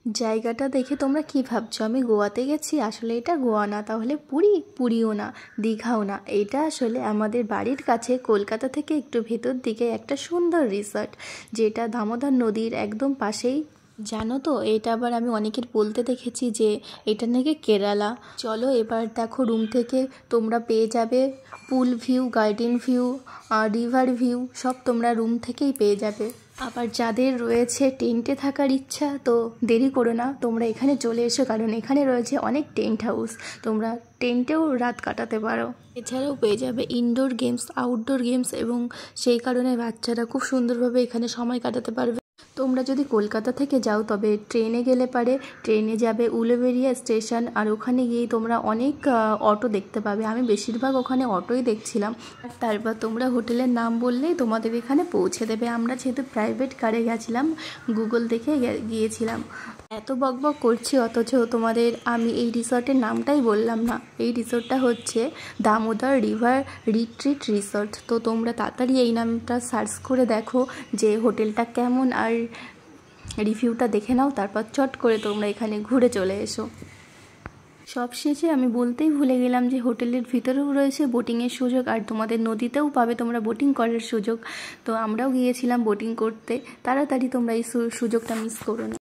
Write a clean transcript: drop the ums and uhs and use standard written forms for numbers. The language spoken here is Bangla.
জায়গাটা দেখে তোমরা কি ভাবছো আমি গোয়াতে গেছি? আসলে এটা গোয়া না, তাহলে পুরীও না, দীঘাও না। এটা আসলে আমাদের বাড়ির কাছে কলকাতা থেকে একটু ভেতর দিকে একটা সুন্দর রিসর্ট, যেটা দামোদর নদীর একদম পাশেই। জানো তো, এটা আবার আমি অনেকের বলতে দেখেছি যে এটা নাকি কেরালা। চলো এবার দেখো, রুম থেকে তোমরা পেয়ে যাবে পুল view, garden view, river view, সব তোমরা রুম থেকেই পেয়ে যাবে। আবার যাদের রয়েছে টেন্টে থাকার ইচ্ছা, তো দেরি করো না, তোমরা এখানে চলে এসো, কারণ এখানে রয়েছে অনেক টেন্ট হাউস, তোমরা টেন্টেও রাত কাটাতে পারো। এছাড়াও পেয়ে যাবে ইনডোর গেমস, আউটডোর গেমস, এবং সেই কারণে বাচ্চারা খুব সুন্দরভাবে এখানে সময় কাটাতে পারবে। তোমরা যদি কলকাতা থেকে যাও তবে ট্রেনে গেলে পারে, ট্রেনে যাবে উলুবেড়িয়া স্টেশন, আর ওখানে গিয়েই তোমরা অনেক অটো দেখতে পাবে। আমি বেশিরভাগ ওখানে অটোই দেখছিলাম। আর তারপর তোমরা হোটেলের নাম বললেই তোমাদের এখানে পৌঁছে দেবে। আমরা যেহেতু প্রাইভেট কারে গেছিলাম, গুগল দেখে গিয়েছিলাম। এত বকবক করছি অথচ তোমাদের আমি এই রিসর্টের নামটাই বললাম না। এই রিসর্টটা হচ্ছে দামোদর রিভার রিট্রিট রিসর্ট। তো তোমরা তাড়াতাড়ি এই নামটা সার্চ করে দেখো যে হোটেলটা কেমন, আর রিভিউটা দেখে নাও, তারপর চট করে তোমরা এখানে ঘুরে চলে এসো। সবশেষে আমি বলতেই ভুলে গেলাম যে হোটেলের ভিতরেও রয়েছে বোটিংয়ের সুযোগ, আর তোমাদের নদীতেও পাবে তোমরা বোটিং করার সুযোগ। তো আমরাও গিয়েছিলাম বোটিং করতে। তাড়াতাড়ি তোমরা এই সুযোগটা মিস করো না।